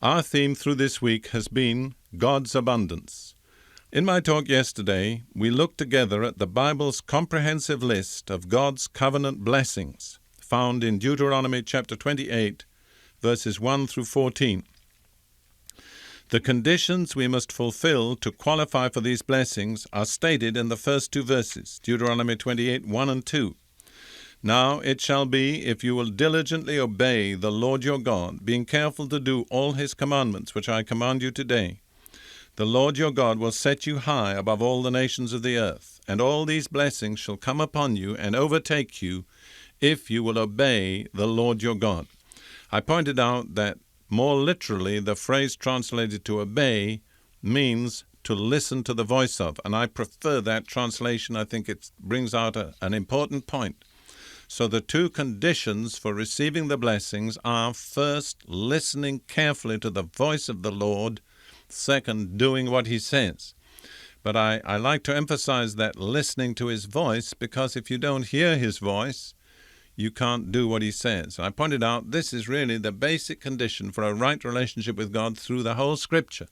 Our theme through this week has been God's abundance. In my talk yesterday, we looked together at the Bible's comprehensive list of God's covenant blessings found in Deuteronomy chapter 28, verses 1 through 14. The conditions we must fulfill to qualify for these blessings are stated in the first two verses, Deuteronomy 28, 1 and 2. Now it shall be, if you will diligently obey the Lord your God, being careful to do all his commandments which I command you today, the Lord your God will set you high above all the nations of the earth, and all these blessings shall come upon you and overtake you, if you will obey the Lord your God. I pointed out that more literally the phrase translated to obey means to listen to the voice of, and I prefer that translation. I think it brings out an important point. So the two conditions for receiving the blessings are, first, listening carefully to the voice of the Lord, second, doing what he says. But I like to emphasize that listening to his voice, because if you don't hear his voice, you can't do what he says. I pointed out this is really the basic condition for a right relationship with God through the whole Scripture.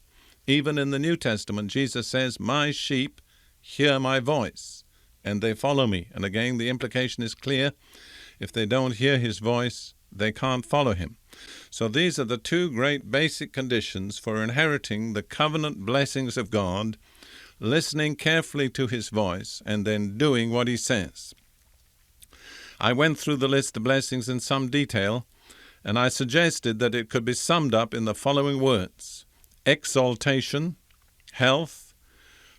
Even in the New Testament, Jesus says, "My sheep hear my voice, and they follow me." And again, the implication is clear. If they don't hear his voice, they can't follow him. So these are the two great basic conditions for inheriting the covenant blessings of God: listening carefully to his voice and then doing what he says. I went through the list of blessings in some detail, and I suggested that it could be summed up in the following words: exaltation, health,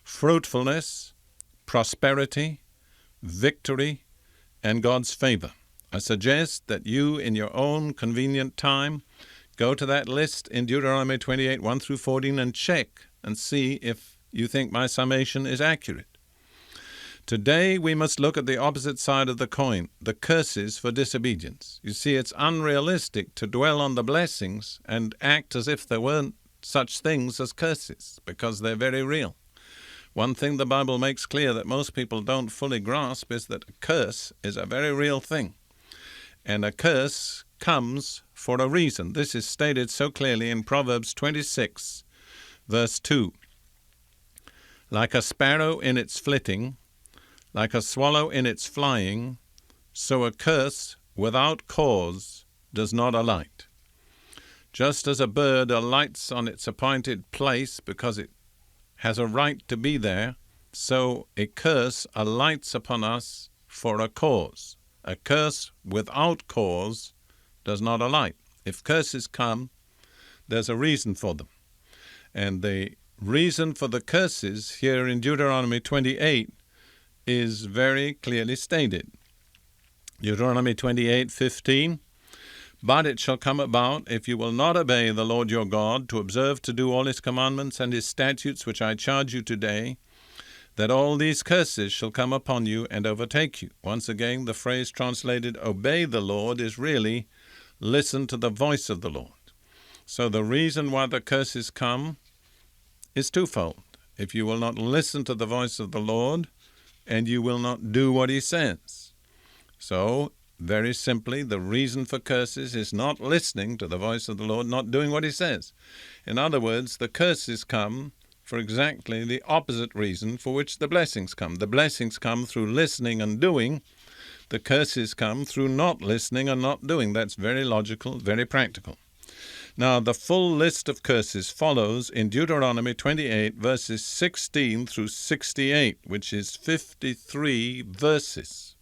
fruitfulness, prosperity, victory, and God's favor. I suggest that you, in your own convenient time, go to that list in Deuteronomy 28, 1 through 14, and check and see if you think my summation is accurate. Today, we must look at the opposite side of the coin, the curses for disobedience. You see, it's unrealistic to dwell on the blessings and act as if there weren't such things as curses, because they're very real. One thing the Bible makes clear that most people don't fully grasp is that a curse is a very real thing. And a curse comes for a reason. This is stated so clearly in Proverbs 26, verse 2. Like a sparrow in its flitting, like a swallow in its flying, so a curse without cause does not alight. Just as a bird alights on its appointed place because it has a right to be there, so a curse alights upon us for a cause. A curse without cause does not alight. If curses come, there's a reason for them. And the reason for the curses here in Deuteronomy 28 is very clearly stated. Deuteronomy 28:15, "But it shall come about, if you will not obey the Lord your God, to observe to do all his commandments and his statutes which I charge you today, that all these curses shall come upon you and overtake you." Once again, the phrase translated "obey the Lord" is really listen to the voice of the Lord. So the reason why the curses come is twofold. If you will not listen to the voice of the Lord, and you will not do what he says. So, very simply, the reason for curses is not listening to the voice of the Lord, not doing what he says. In other words, the curses come for exactly the opposite reason for which the blessings come. The blessings come through listening and doing. The curses come through not listening and not doing. That's very logical, very practical. Now, the full list of curses follows in Deuteronomy 28, verses 16 through 68, which is 53 verses.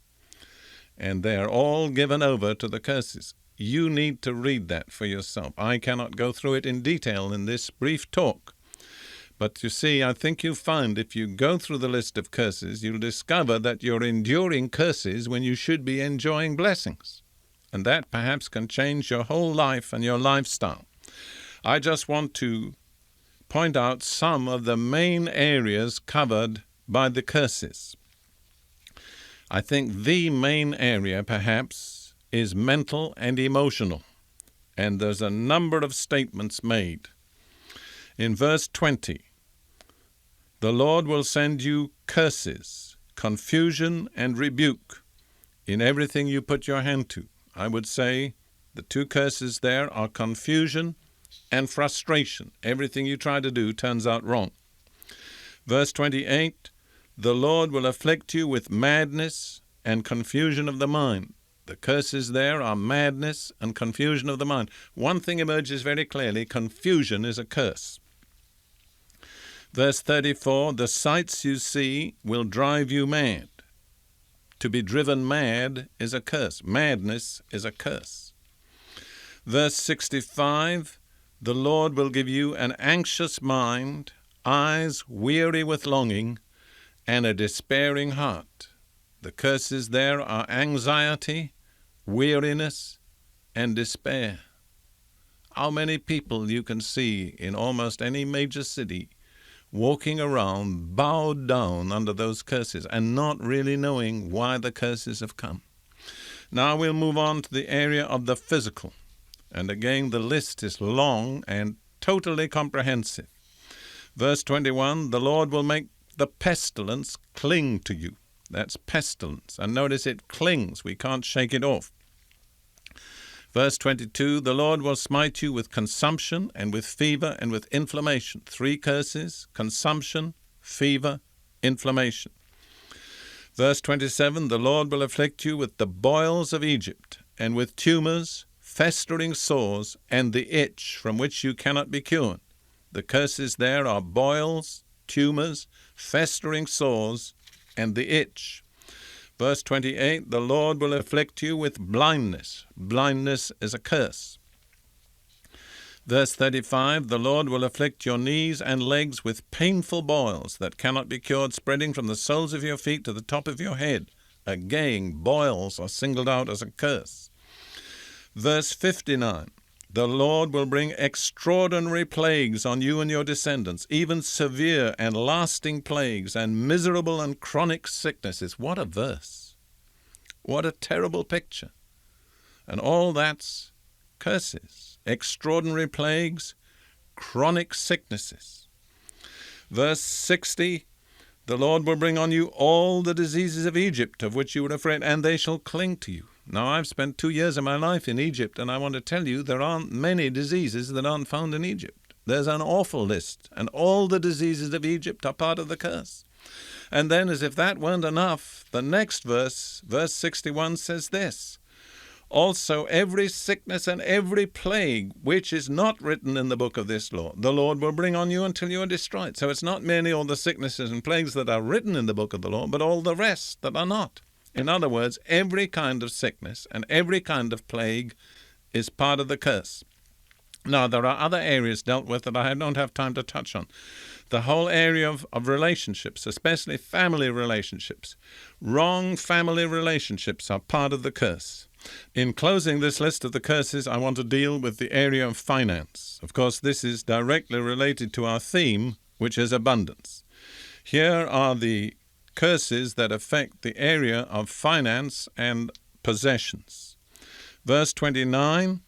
And they are all given over to the curses. You need to read that for yourself. I cannot go through it in detail in this brief talk. But you see, I think you'll find if you go through the list of curses, you'll discover that you're enduring curses when you should be enjoying blessings. And that perhaps can change your whole life and your lifestyle. I just want to point out some of the main areas covered by the curses. I think the main area, perhaps, is mental and emotional. And there's a number of statements made. In verse 20, "The Lord will send you curses, confusion, and rebuke in everything you put your hand to." I would say the two curses there are confusion and frustration. Everything you try to do turns out wrong. Verse 28, the Lord will afflict you with madness and confusion of the mind. The curses there are madness and confusion of the mind. One thing emerges very clearly: confusion is a curse. Verse 34, the sights you see will drive you mad. To be driven mad is a curse. Madness is a curse. Verse 65, the Lord will give you an anxious mind, eyes weary with longing, and a despairing heart. The curses there are anxiety, weariness, and despair. How many people you can see in almost any major city walking around bowed down under those curses and not really knowing why the curses have come. Now we'll move on to the area of the physical. And again, the list is long and totally comprehensive. Verse 21, the Lord will make the pestilence cling to you. That's pestilence. And notice it clings. We can't shake it off. Verse 22, the Lord will smite you with consumption and with fever and with inflammation. 3 curses: consumption, fever, inflammation. Verse 27, the Lord will afflict you with the boils of Egypt and with tumors, festering sores, and the itch from which you cannot be cured. The curses there are boils, tumors, festering sores, and the itch. Verse 28, the Lord will afflict you with blindness. Blindness is a curse. Verse 35, the Lord will afflict your knees and legs with painful boils that cannot be cured, spreading from the soles of your feet to the top of your head. Again, boils are singled out as a curse. Verse 59, the Lord will bring extraordinary plagues on you and your descendants, even severe and lasting plagues and miserable and chronic sicknesses. What a verse. What a terrible picture. And all that's curses. Extraordinary plagues, chronic sicknesses. Verse 60, the Lord will bring on you all the diseases of Egypt, of which you were afraid, and they shall cling to you. Now, I've spent 2 years of my life in Egypt, and I want to tell you there aren't many diseases that aren't found in Egypt. There's an awful list, and all the diseases of Egypt are part of the curse. And then, as if that weren't enough, the next verse, verse 61, says this: also every sickness and every plague which is not written in the book of this law, the Lord will bring on you until you are destroyed. So it's not merely all the sicknesses and plagues that are written in the book of the law, but all the rest that are not. In other words, every kind of sickness and every kind of plague is part of the curse. Now, there are other areas dealt with that I don't have time to touch on. The whole area of relationships, especially family relationships. Wrong family relationships are part of the curse. In closing this list of the curses, I want to deal with the area of finance. Of course, this is directly related to our theme, which is abundance. Here are the curses that affect the area of finance and possessions. Verse 29,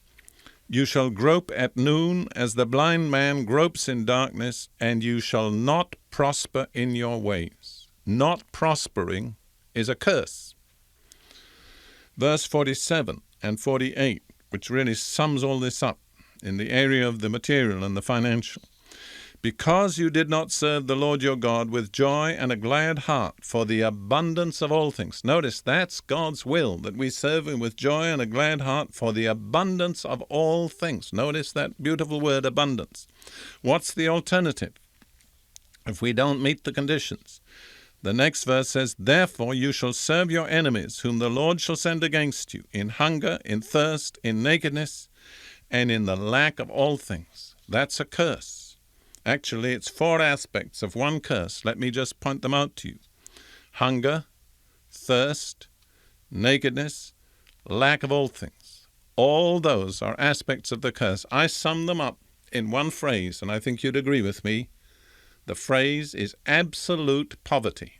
you shall grope at noon as the blind man gropes in darkness, and you shall not prosper in your ways. Not prospering is a curse. Verse 47 and 48, which really sums all this up in the area of the material and the financial. Because you did not serve the Lord your God with joy and a glad heart for the abundance of all things. Notice that's God's will, that we serve Him with joy and a glad heart for the abundance of all things. Notice that beautiful word, abundance. What's the alternative if we don't meet the conditions? The next verse says, therefore you shall serve your enemies, whom the Lord shall send against you, in hunger, in thirst, in nakedness, and in the lack of all things. That's a curse. Actually, it's 4 aspects of one curse. Let me just point them out to you. Hunger, thirst, nakedness, lack of all things. All those are aspects of the curse. I sum them up in one phrase, and I think you'd agree with me. The phrase is absolute poverty.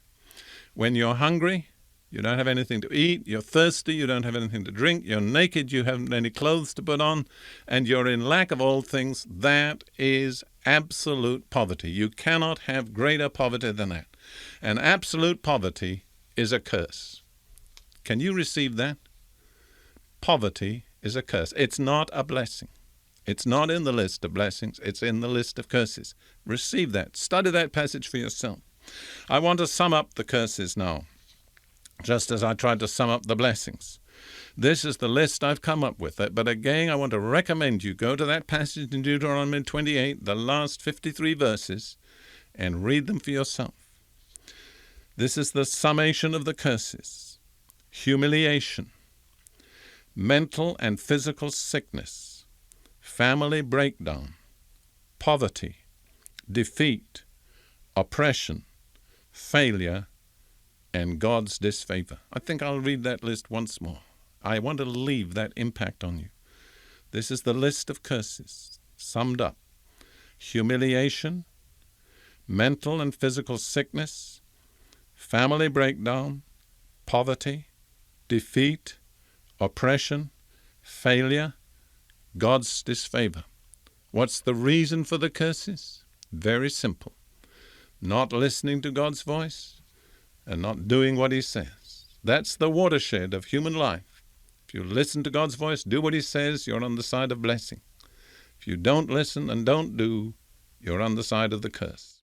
When you're hungry, you don't have anything to eat. You're thirsty, you don't have anything to drink. You're naked, you haven't any clothes to put on. And you're in lack of all things. That is absolute poverty. You cannot have greater poverty than that. And absolute poverty is a curse. Can you receive that? Poverty is a curse. It's not a blessing. It's not in the list of blessings. It's in the list of curses. Receive that. Study that passage for yourself. I want to sum up the curses now, just as I tried to sum up the blessings. This is the list I've come up with. But again, I want to recommend you go to that passage in Deuteronomy 28, the last 53 verses, and read them for yourself. This is the summation of the curses: humiliation, mental and physical sickness, family breakdown, poverty, defeat, oppression, failure, and God's disfavor. I think I'll read that list once more. I want to leave that impact on you. This is the list of curses, summed up: humiliation, mental and physical sickness, family breakdown, poverty, defeat, oppression, failure, God's disfavor. What's the reason for the curses? Very simple: not listening to God's voice and not doing what He says. That's the watershed of human life. If you listen to God's voice, do what He says, you're on the side of blessing. If you don't listen and don't do, you're on the side of the curse.